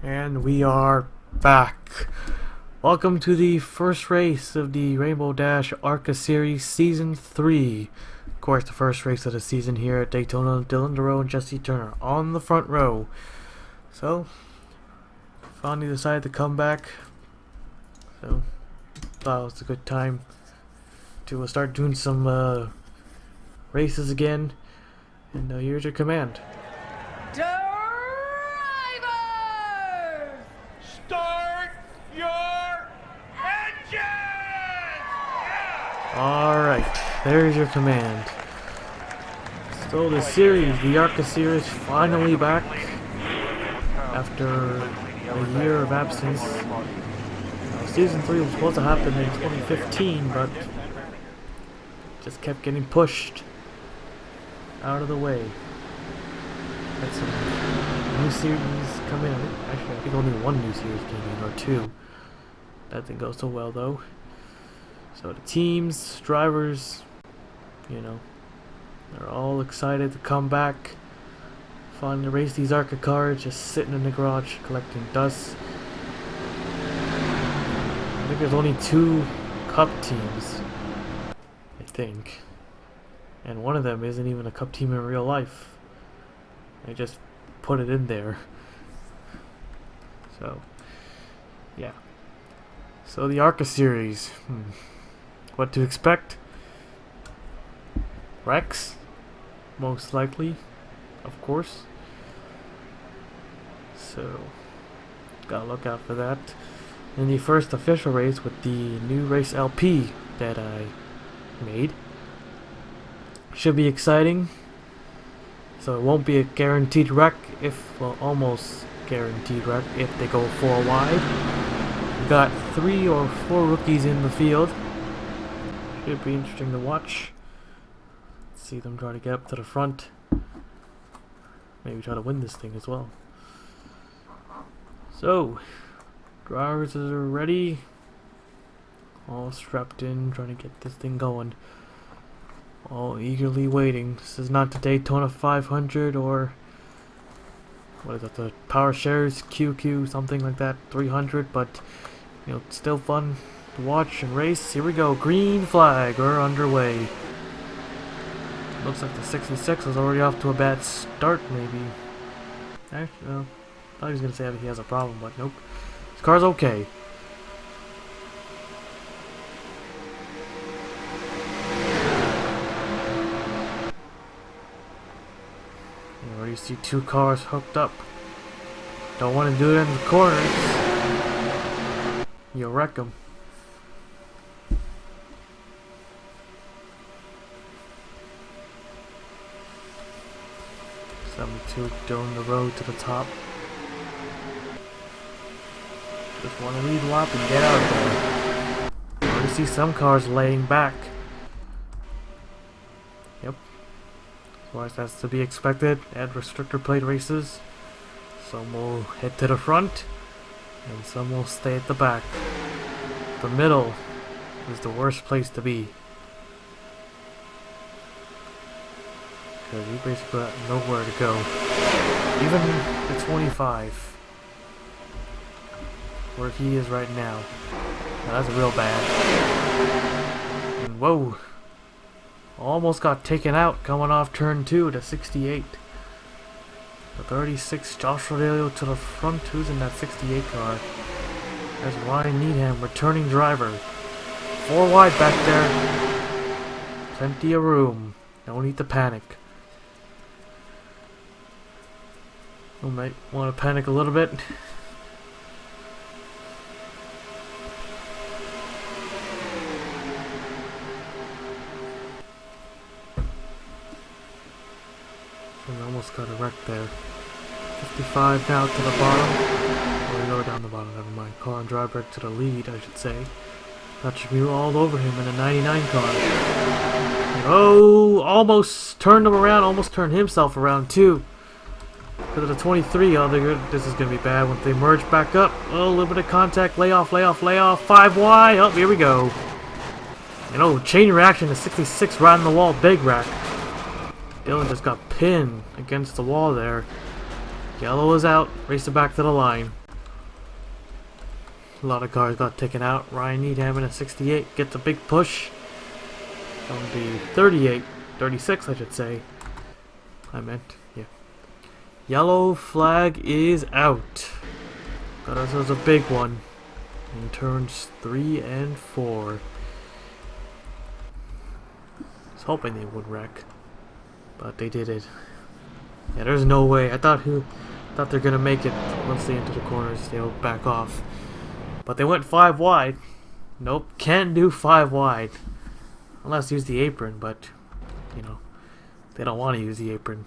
And we are back. Welcome to the first race of the Rainbow Dash ARCA Series Season 3. Of course, the first race of the season here at Daytona. Dylan DeRoe and Jesse Turner on the front row. So, finally decided to come back. So, thought it was a good time to start doing some races again. And here's your command. Start your engine! Yeah! Alright, there's your command. So the series, the ARCA series, finally back after a year of absence. Season 3 was supposed to happen in 2015, but just kept getting pushed out of the way. Had some new series come in. Actually, I think only one new series came in, or two. That didn't go so well though. So the teams, drivers, you know, they're all excited to come back. Finally race these ARCA cars, just sitting in the garage collecting dust. I think there's only 2 Cup teams, I think. And one of them isn't even a Cup team in real life. They just put it in there. So, yeah. So the ARCA series. What to expect? Rex? Most likely. Of course. So, gotta look out for that. In the first official race with the new race LP that I made. Should be exciting. So it won't be a guaranteed wreck well, almost guaranteed wreck if they go 4 wide. We got 3 or 4 rookies in the field. Should be interesting to watch. See them try to get up to the front. Maybe try to win this thing as well. So, drivers are ready. All strapped in, trying to get this thing going. All eagerly waiting. This is not the Daytona 500 or what is it, the Power Shares QQ, something like that, 300, but you know, it's still fun to watch and race. Here we go, green flag, we're underway. Looks like the 66 is already off to a bad start, maybe. Actually, no. I thought he was gonna say he has a problem, but nope. His car's okay. You already see 2 cars hooked up. Don't want to do it in the corners. You'll wreck them. Two down the road to the top. Just want to lead lap and get out of there. You already see some cars laying back. Yep. Of course, that's to be expected at restrictor plate races. Some will head to the front, and some will stay at the back. The middle is the worst place to be. Because you basically have nowhere to go. Even the 25. Where he is right now. Now that's real bad. And whoa! Almost got taken out coming off turn 2 to 68. The 36, Josh Rodelio to the front. Who's in that 68 car? There's Ryan Needham, returning driver. 4 wide back there. Plenty of room. No need to panic. We might want to panic a little bit. We almost got a wreck there. 55 now to the bottom. Or we go down the bottom, never mind. Car and drive back to the lead, I should say. That should be all over him in a 99 car. Oh, almost turned him around, almost turned himself around too. Because of the 23, oh, this is going to be bad when they merge back up. Oh, a little bit of contact, lay off, 5 wide. Oh, here we go. You know, chain reaction to 66 right on the wall, big rack. Dylan just got pinned against the wall there. Yellow is out, race it back to the line. A lot of cars got taken out. Ryan Needham in a 68 gets a big push. Going to be 38, 36 I should say. I meant, yeah. Yellow flag is out. Got ourselves a big one in turns 3 and 4. I was hoping they would wreck, but they did it. Yeah, there's no way. I thought they're gonna make it once they enter the corners. They'll back off, but they went 5 wide. Nope, can't do 5 wide unless use the apron. But you know, they don't want to use the apron.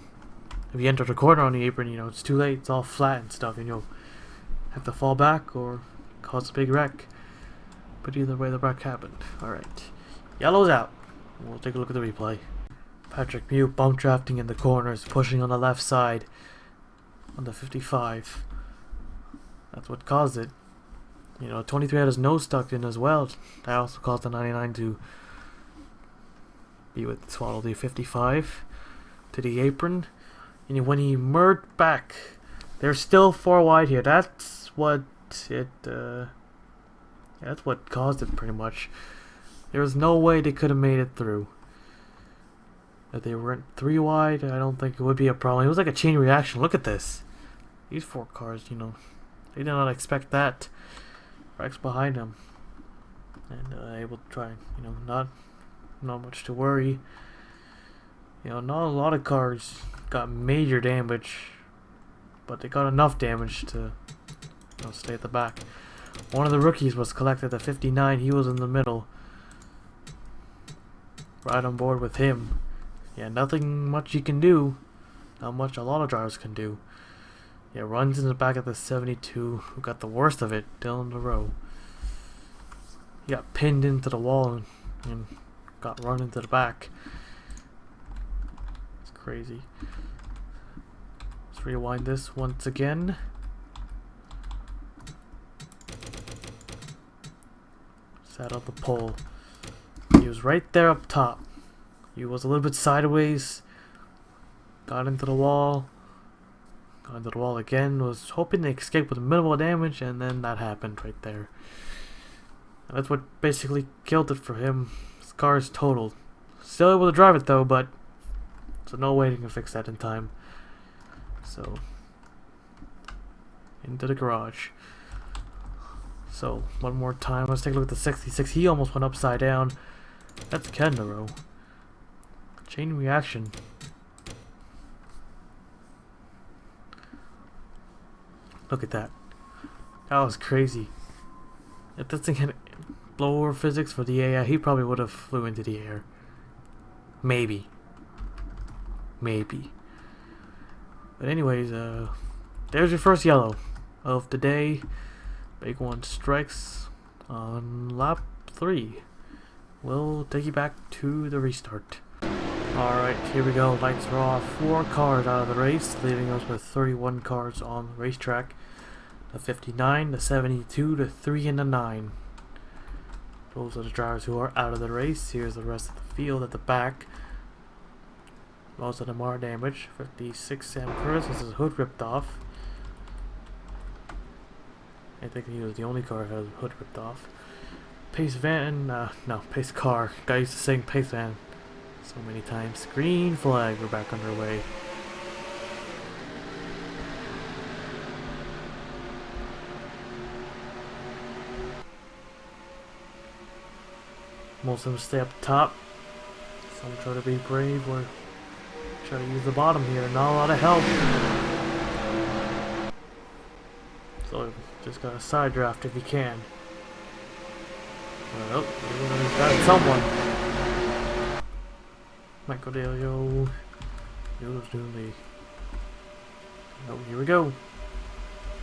If you enter the corner on the apron, you know it's too late. It's all flat and stuff, and you'll have to fall back or cause a big wreck. But either way, the wreck happened. All right, yellow's out. We'll take a look at the replay. Patrick Mute bump drafting in the corners, pushing on the left side on the 55. That's what caused it. You know, 23 had his nose stuck in as well. That also caused the 99 to be with swallow the 55 to the apron. And when he merged back, they're still 4 wide here. That's what it. That's what caused it pretty much. There was no way they could have made it through. If they weren't 3 wide, I don't think it would be a problem. It was like a chain reaction. Look at this. These 4 cars, you know, they did not expect that. Rex behind them, and able to try, you know, not much to worry. You know, not a lot of cars got major damage, but they got enough damage to, you know, stay at the back. One of the rookies was collected at 59. He was in the middle, right on board with him. Yeah, nothing much you can do. Not much a lot of drivers can do. Yeah, runs in the back at the 72, who got the worst of it, Dylan LaRoe. He got pinned into the wall and got run into the back. It's crazy. Let's rewind this once again. Sat on the pole. He was right there up top. He was a little bit sideways. Got into the wall. Got into the wall again. Was hoping to escape with minimal damage, and then that happened right there. And that's what basically killed it for him. His car is totaled. Still able to drive it though, but there's no way he can fix that in time. So into the garage. So one more time, let's take a look at the 66. He almost went upside down. That's Ken LaRoe. Chain reaction. Look at that. That was crazy. If this thing had lower physics for the AI, he probably would have flew into the air. Maybe. Maybe. But anyways, there's your first yellow of the day. Big one strikes on lap 3. We'll take you back to the restart. Alright, here we go. Lights are off. 4 cars out of the race, leaving us with 31 cars on the racetrack. The 59, the 72, the 3, and the 9. Those are the drivers who are out of the race. Here's the rest of the field at the back. Most of them are damaged. 56, Sam Curtis has his hood ripped off. I think he was the only car that has his hood ripped off. Pace van, no, pace car. Guy used to sing pace van so many times. Green flag, we're back underway. Most of them stay up top. Some try to be brave or try to use the bottom here. Not a lot of help. So just gotta side draft if you can. Well, he's got someone. Michael Delio. Noodles Dooley. Oh, here we go.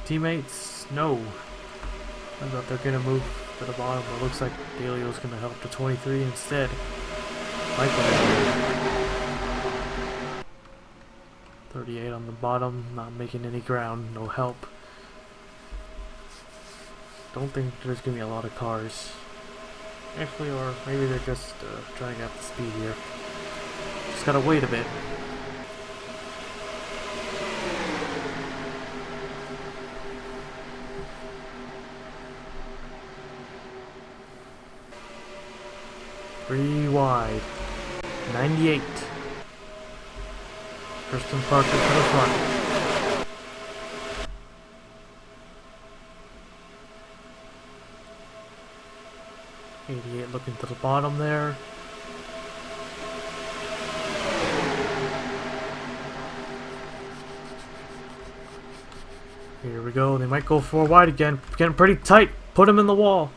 Teammates, no. I thought they're gonna move to the bottom, but it looks like Delio's gonna help the 23 instead. Michael Delio. 38 on the bottom, not making any ground, no help. Don't think there's gonna be a lot of cars. Actually, or maybe they're just trying to get up the speed here. Just gotta wait a bit. 3 wide. 98. Kristen Parker to the front. '88 looking to the bottom there. Here we go. They might go 4 wide again. Getting pretty tight. Put him in the wall.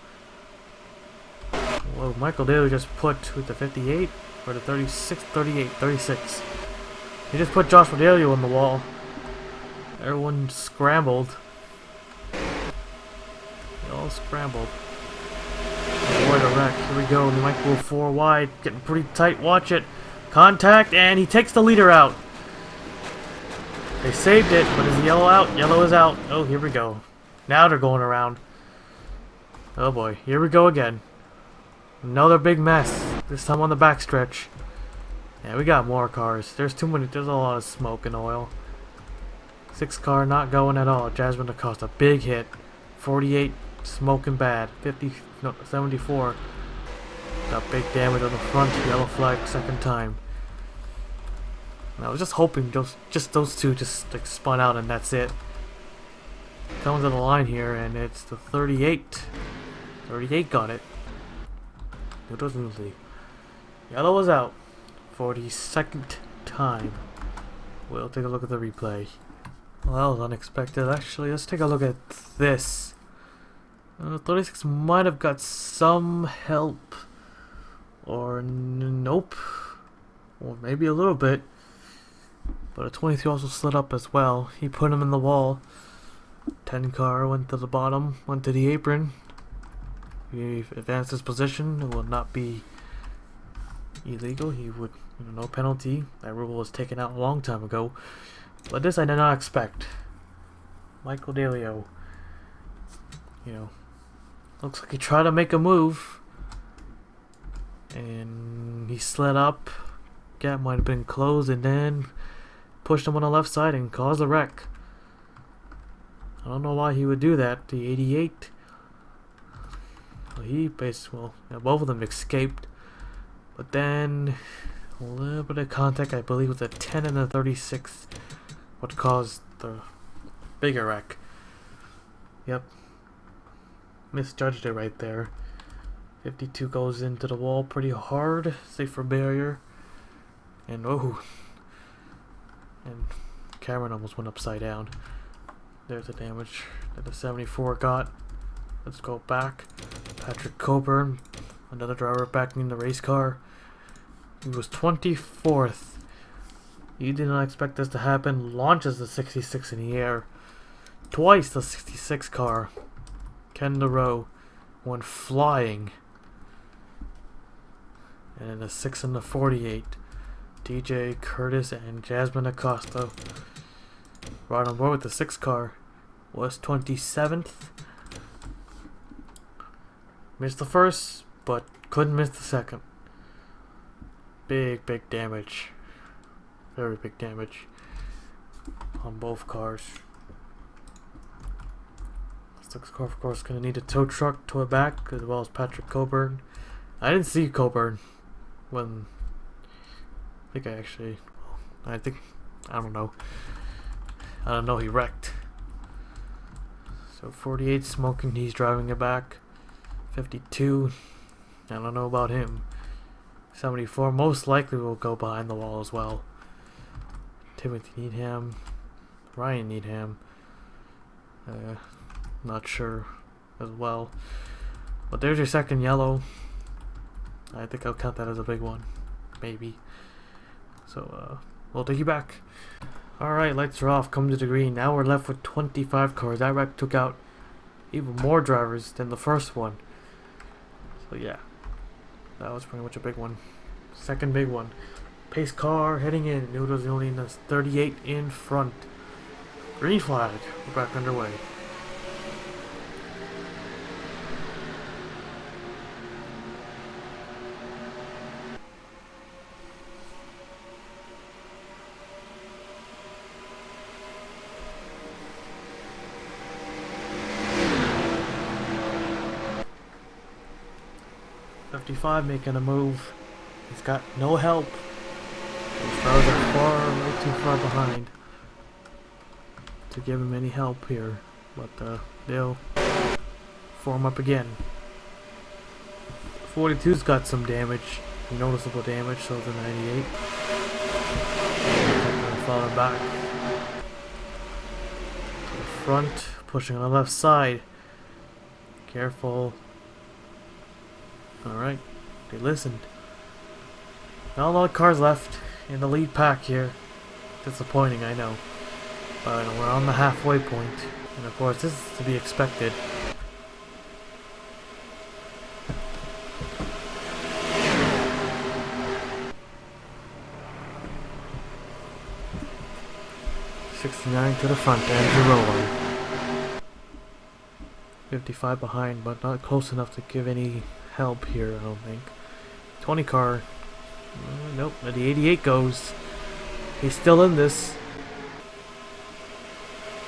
Whoa, Michael Daly just put with the 58 or the 36, 38, 36. He just put Josh Rodelio on the wall. Everyone scrambled. They all scrambled. Avoid a wreck. Here we go. They might go 4 wide. Getting pretty tight. Watch it. Contact, and he takes the leader out. They saved it, but is yellow out? Yellow is out. Oh, here we go. Now they're going around. Oh boy. Here we go again. Another big mess. This time on the backstretch. Yeah, we got more cars. There's too many. There's a lot of smoke and oil. 6 car not going at all. Jasmine Acosta, big hit. 48 smoking bad. 50, no, 74. Got big damage on the front. Yellow flag second time. And I was just hoping just those two just like spun out and that's it. Comes to the line here and it's the 38. 38 got it. It doesn't leave. Yellow was out. 42nd time. We'll take a look at the replay. Well, that was unexpected. Actually, let's take a look at this. 36 might have got some help. Or nope. Or maybe a little bit. But a 23 also slid up as well. He put him in the wall. 10 car went to the bottom, went to the apron. He advanced his position. It will not be illegal. He would, no penalty. That rule was taken out a long time ago. But this I did not expect. Michael Dalio. Looks like he tried to make a move. And he slid up. Gap might have been closed and then pushed him on the left side and caused a wreck. I don't know why he would do that. The 88. Well, both of them escaped. But then a little bit of contact, I believe, with the 10 and the 36, what caused the bigger wreck. Yep. Misjudged it right there. 52 goes into the wall pretty hard, safe for barrier. And oh. And Cameron almost went upside down. There's the damage that the 74 got. Let's go back. Patrick Coburn, another driver backing in the race car. He was 24th. He did not expect this to happen. Launches the 66 in the air. Twice the 66 car. Ken LaRoe went flying. And then the 6 and the 48. DJ Curtis and Jasmine Acosta. Right on board with the 6 car. Was 27th. Missed the first, but couldn't miss the second. Big damage. Very big damage on both cars. 6 car, of course, going to need a tow truck to it back, as well as Patrick Coburn. I didn't see Coburn when... I don't know. I don't know, he wrecked. So 48 smoking, he's driving it back. 52, I don't know about him. 74 most likely will go behind the wall as well. Timothy Needham, Ryan Needham, not sure as well. But there's your second yellow. I think I'll count that as a big one, maybe. So we'll take you back. Alright, lights are off, come to the green. Now we're left with 25 cars. That wreck took out even more drivers than the first one. So yeah, that was pretty much a big one. Second big one. Pace car heading in. Noodles only in the 38 in front. Green flag. We're back underway. The 55 making a move. He's got no help. These cars are way too far behind to give him any help here. But they'll form up again. 42's got some damage, noticeable damage, so the 98. Falling back. To the front, pushing on the left side. Careful. Alright, they listened. Not a lot of cars left in the lead pack here. Disappointing, I know. But we're on the halfway point. And of course, this is to be expected. '69 to the front, Andrew Rolo. 55 behind, but not close enough to give any help here, I don't think. 20 car. Nope, the 88 goes. He's still in this.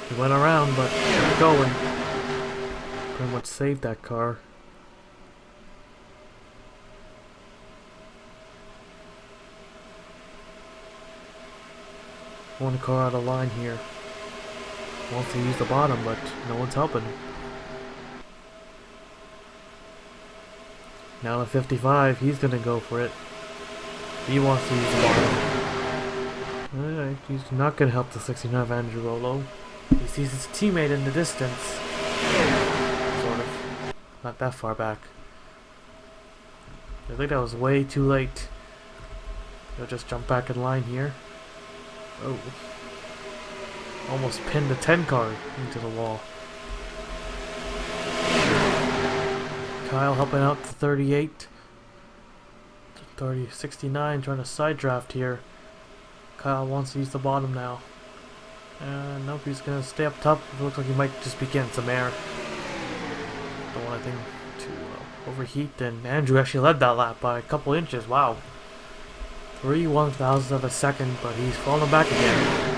He went around, but kept going. Pretty much saved that car. One car out of line here. Wants to use the bottom, but no one's helping. Now the 55, he's gonna go for it. He wants to use the bottom. Alright, he's not gonna help the 69 Andrew Rolo. He sees his teammate in the distance. Sort of. Not that far back. I think that was way too late. He'll just jump back in line here. Oh. Almost pinned the 10 car into the wall. Kyle helping out the 38. 69 trying to side draft here. Kyle wants to use the bottom now. Nope, he's gonna stay up top. It looks like he might just be getting some air. Don't want anything to overheat. And Andrew actually led that lap by a couple inches. Wow. 3/1000 of a second, but he's falling back again.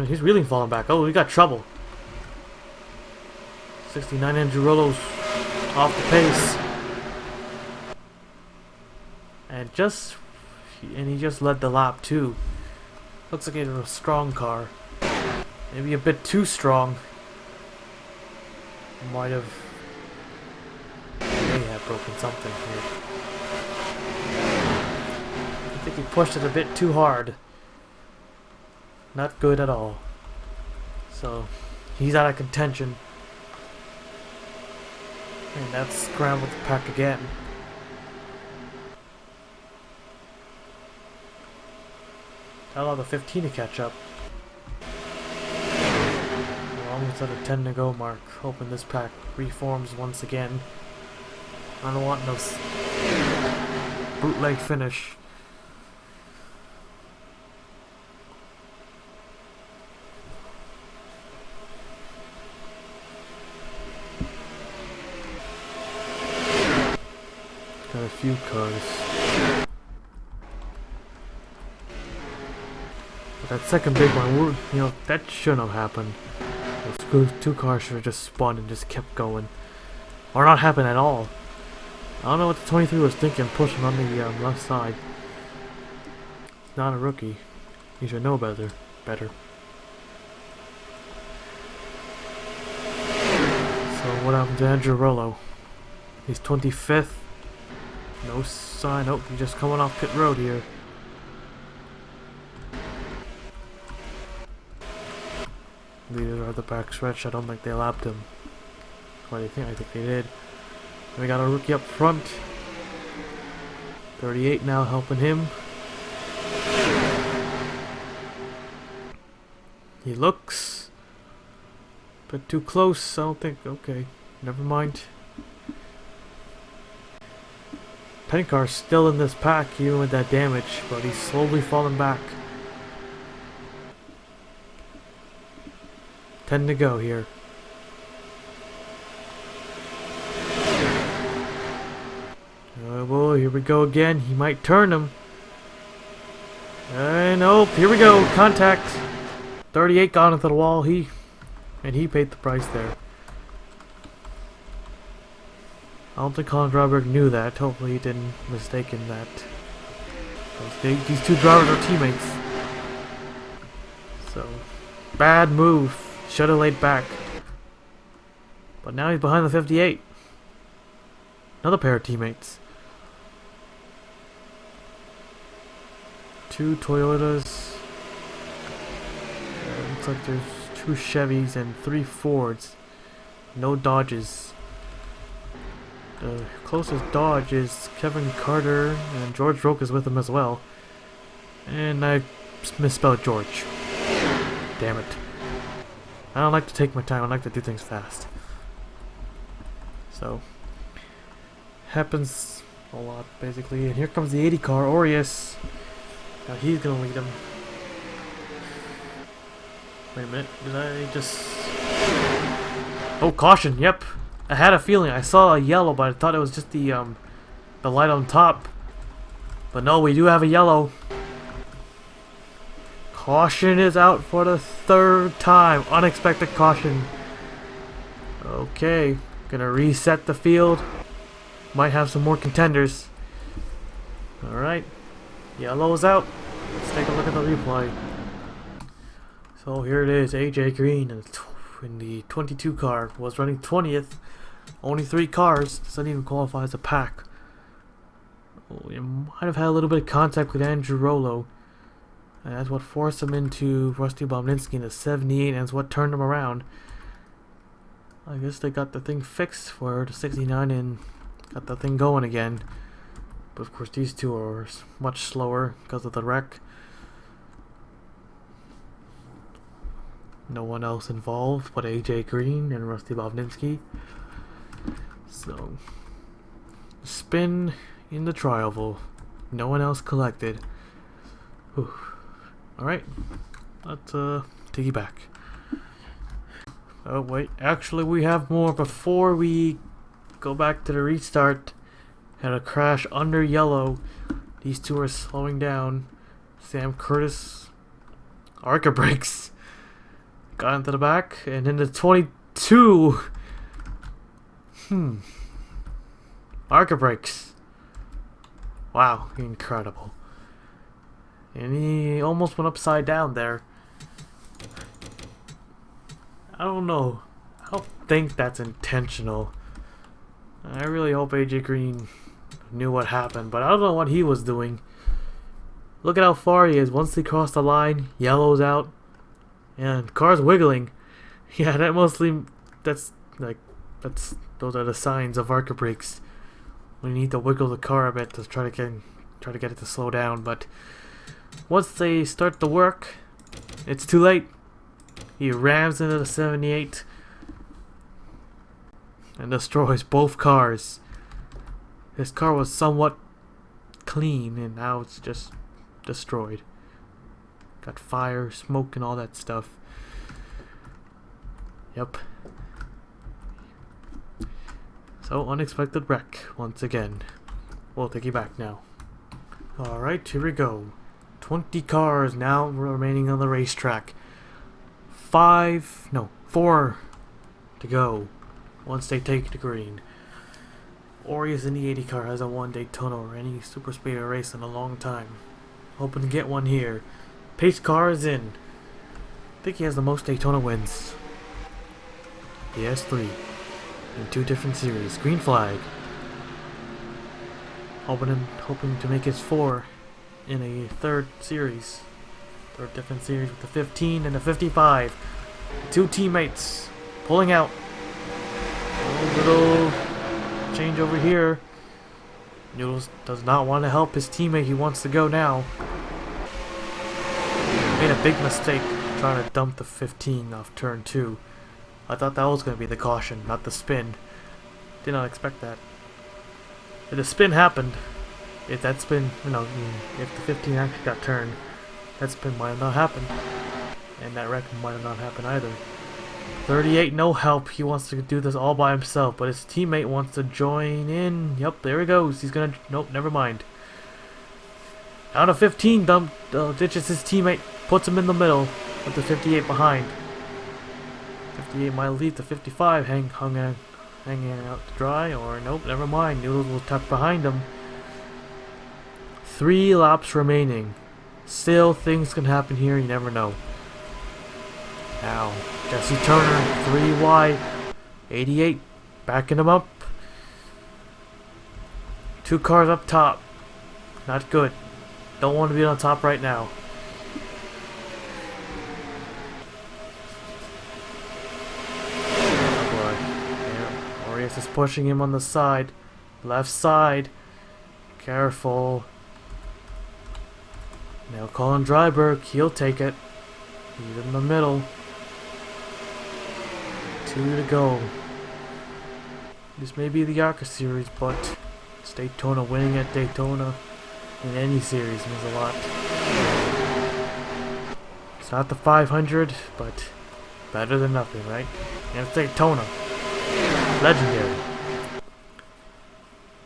He's really falling back. Oh, we got trouble. 69 Andrew Rolo's off the pace. And he just led the lap too. Looks like he had a strong car. Maybe a bit too strong. May have broken something here. I think he pushed it a bit too hard. Not good at all. So he's out of contention. And that's scrambled the pack again. Allow the 15 to catch up. We're almost at a 10 to go mark. Hoping this pack reforms once again. I don't want no bootleg finish. Got a few cars. That second big one, that shouldn't have happened. Those two cars should have just spun and just kept going. Or not happen at all. I don't know what the 23 was thinking, pushing on the left side. Not a rookie. He should know better. So what happened to Andrew Rolo? He's 25th. No sign. Oh, he's just coming off pit road here. Leaders are the back stretch. I don't think they lapped him. What do you think? I think they did. And we got a rookie up front. 38 now helping him. He looks a bit too close. I don't think. Okay, never mind. Pencar's still in this pack even with that damage, but he's slowly falling back. 10 to go here. Oh boy, here we go again. He might turn him. And nope, here we go. Contact. 38 got into the wall. He paid the price there. I don't think Colin Dryberg knew that. Hopefully he didn't mistake in that. These two drivers are teammates. So, bad move. Should have laid back. But now he's behind the 58. Another pair of teammates. Two Toyotas. Looks like there's two Chevys and three Fords. No Dodges. The closest Dodge is Kevin Carter, and George Roque is with him as well. And I misspelled George. Damn it. I don't like to take my time, I like to do things fast. So, happens a lot basically. And here comes the 80 car, Aureus. Now he's gonna lead him. Wait a minute, did I just... Oh, caution, yep. I had a feeling. I saw a yellow, but I thought it was just the light on top. But no, we do have a yellow. Caution is out for the third time. Unexpected caution. Okay, gonna reset the field. Might have some more contenders. Alright, yellow's out. Let's take a look at the replay. So here it is, AJ Green in the 22 car was running 20th. Only 3 cars, doesn't even qualify as a pack. Oh, he might have had a little bit of contact with Andrew Rollo. And that's what forced him into Rusty Bomlinski in the 78, and that's what turned him around. I guess they got the thing fixed for the 69 and got the thing going again. But of course these two are much slower because of the wreck. No one else involved but AJ Green and Rusty Bobninski. So, spin in the trial. No one else collected. Alright, let's take you back. Oh wait, actually we have more. Before we go back to the restart, had a crash under yellow. These two are slowing down. Sam Curtis, ARCA brakes. Got into the back, and in the 22, ARCA brakes. Wow, incredible. And he almost went upside down there. I don't know. I don't think that's intentional. I really hope AJ Green knew what happened, but I don't know what he was doing. Look at how far he is. Once they cross the line, yellow's out. And car's wiggling. Yeah, that mostly, those are the signs of ARCA brakes. We need to wiggle the car a bit to try to get it to slow down. But once they start to work, it's too late. He rams into the 78 and destroys both cars. His car was somewhat clean, and now it's just destroyed. Got fire, smoke, and all that stuff. Yep. So, unexpected wreck once again. We'll take you back now. Alright, here we go. 20 cars now remaining on the racetrack. 4 to go once they take the green. Aureus in the 80 car hasn't won Daytona or any super speedway race in a long time. Hoping to get one here. Pace car is in. I think he has the most Daytona wins. He has 3 in 2 different series. Green flag. Hoping to make his 4 in a third different series with the 15 and the 55. 2 teammates pulling out. A little change over here. Noodles does not want to help his teammate. He wants to go now. Made a big mistake trying to dump the 15 off turn 2. I thought that was going to be the caution, not the spin. Did not expect that. If the spin happened, if that spin, if the 15 actually got turned, that spin might have not happened. And that wreck might have not happened either. 38, no help. He wants to do this all by himself, but his teammate wants to join in. Yep, there he goes. He's gonna... Nope, never mind. Out of 15, ditches his teammate, puts him in the middle with the 58 behind. 58 might leave the 55 hanging out to dry, or nope, never mind. Noodles will tuck behind him. 3 laps remaining. Still, things can happen here, you never know. Now, Jesse Turner, 3 wide, 88, backing him up. 2 cars up top. Not good. Don't want to be on top right now. Oh boy. Yeah. Orius is pushing him on the side. Left side. Careful. Now Colin Dryberg, he'll take it. He's in the middle. 2 to go. This may be the ARCA series, but it's Daytona. Winning at Daytona in any series means a lot. It's not the 500, but better than nothing, right? And it's Daytona. Legendary.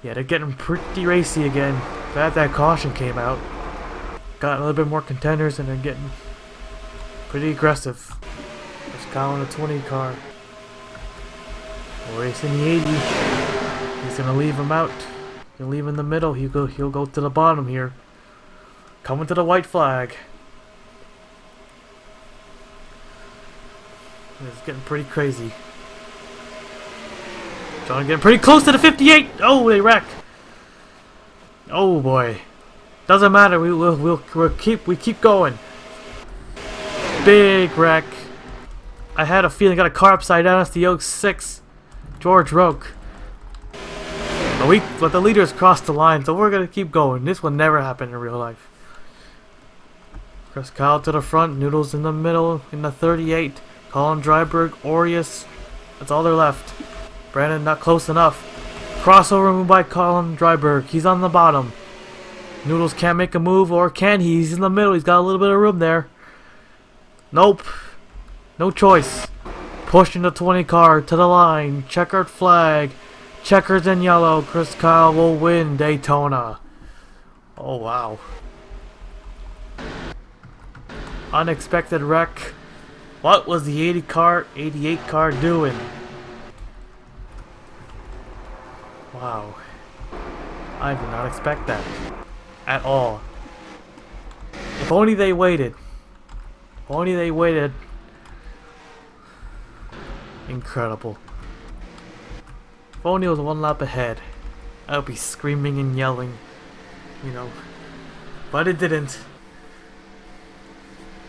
Yeah, they're getting pretty racy again. Glad that caution came out. Got a little bit more contenders and they're getting pretty aggressive. There's Kyle in the 20 car. Race in the 80. He's gonna leave him out. He'll leave in the middle. He'll go to the bottom here. Coming to the white flag. It's getting pretty crazy. John getting pretty close to the 58. Oh, they wreck. Oh boy. Doesn't matter. We keep going. Big wreck. I had a feeling. Got a car upside down. It's the 06 George Roke. But the leaders crossed the line, so we're gonna keep going. This will never happen in real life. Chris Kyle to the front. Noodles in the middle in the 38. Colin Dryberg, Orius. That's all they're left. Brandon not close enough. Crossover move by Colin Dryberg. He's on the bottom. Noodles can't make a move, or can he? He's in the middle. He's got a little bit of room there. Nope. No choice. Pushing the 20 car to the line. Checkered flag. Checkers in yellow. Chris Kyle will win Daytona. Oh, wow. Unexpected wreck. What was the 88 car doing? Wow. I did not expect that. At all. If only they waited. If only they waited. Incredible. If only it was 1 lap ahead. I would be screaming and yelling. You know. But it didn't.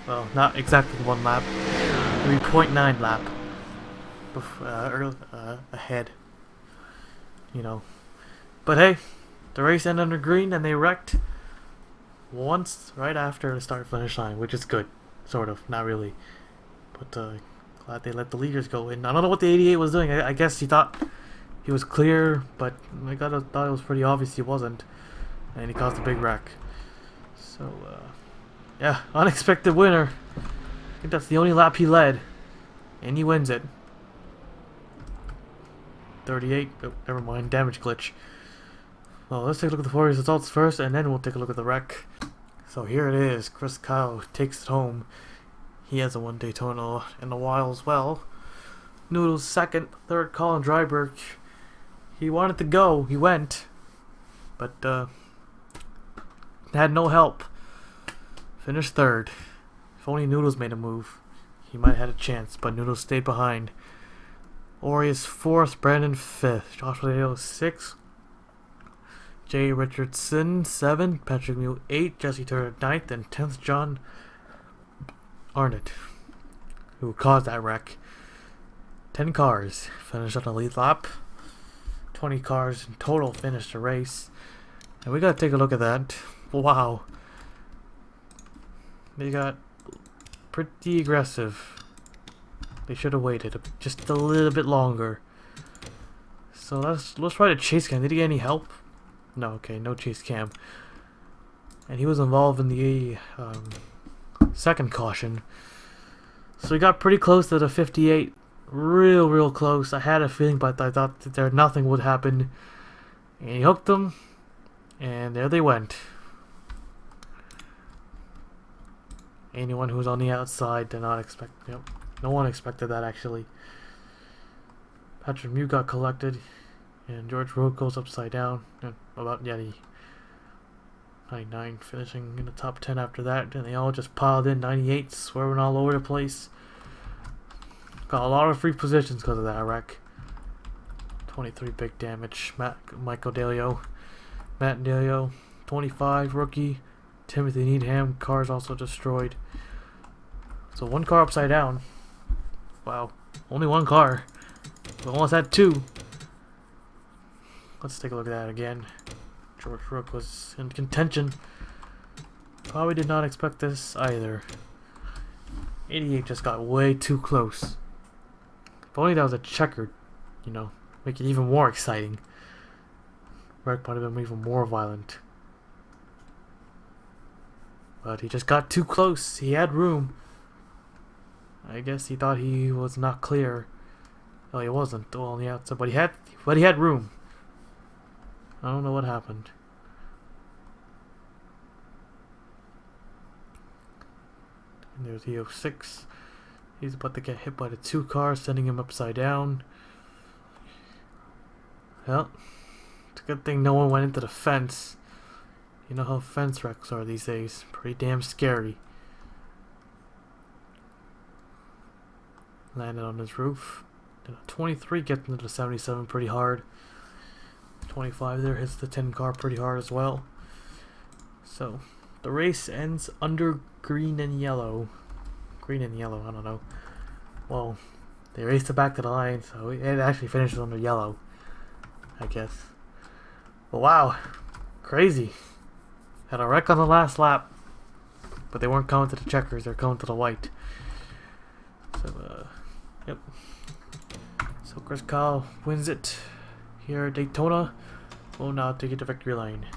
Well, not exactly 1 lap. 3.9 lap. Ahead. You know. But hey. The race ended under green and they wrecked once right after the start finish line, which is good. Sort of. Not really. But glad they let the leaders go in. I don't know what the 88 was doing. I guess he thought he was clear, but I thought it was pretty obvious he wasn't. And he caused a big wreck. So, yeah, unexpected winner. I think that's the only lap he led. And he wins it. 38. Oh, never mind. Damage glitch. Well, let's take a look at the 4 results first, and then we'll take a look at the wreck. So here it is. Chris Kyle takes it home. He hasn't won Daytona in a while as well. Noodles second, third Colin Dryberg. He wanted to go. He went. But, had no help. Finished third. If only Noodles made a move, he might have had a chance, but Noodles stayed behind. Orius fourth, Brandon fifth, Joshua Dale sixth, Jay Richardson 7, Patrick Mule 8, Jesse Turner 9th, and 10th John Arnott, who caused that wreck. 10 cars finished on the lead lap. 20 cars in total finished the race. And we gotta take a look at that. Wow. They got pretty aggressive. They should have waited just a little bit longer. So let's try to chase cam. Did he get any help? No, okay, no chase cam. And he was involved in the second caution. So he got pretty close to the 58. Real close. I had a feeling, but I thought that nothing would happen. And he hooked them. And there they went. Anyone who's on the outside did not expect... Yep, no one expected that, actually. Patrick Mew got collected, and George Rowe goes upside down. And about the 99 finishing in the top 10 after that. And they all just piled in 98, swerving all over the place. Got a lot of free positions because of that wreck. 23 big damage. Matt Delio, 25 rookie. Timothy Needham, cars also destroyed. So one car upside down. Wow, only one car. We almost had two. Let's take a look at that again. George Rook was in contention. Probably did not expect this either. 88 just got way too close. If only that was a checkered, make it even more exciting. Wreck might have been even more violent. But he just got too close. He had room. I guess he thought he was not clear. Well, he wasn't on the outside, but he had room. I don't know what happened. And there's the 06. He's about to get hit by the two cars, sending him upside down. Well, it's a good thing no one went into the fence. You know how fence wrecks are these days. Pretty damn scary. Landed on his roof. 23 gets into the 77 pretty hard. 25 there hits the 10 car pretty hard as well. So, the race ends under green and yellow. Green and yellow, I don't know. Well, they raced it back to the line, so it actually finishes under yellow, I guess. But wow, crazy. Had a wreck on the last lap, but they weren't coming to the checkers, they're going to the white. So, yep. So Chris Kyle wins it here at Daytona. Will now take it to victory lane.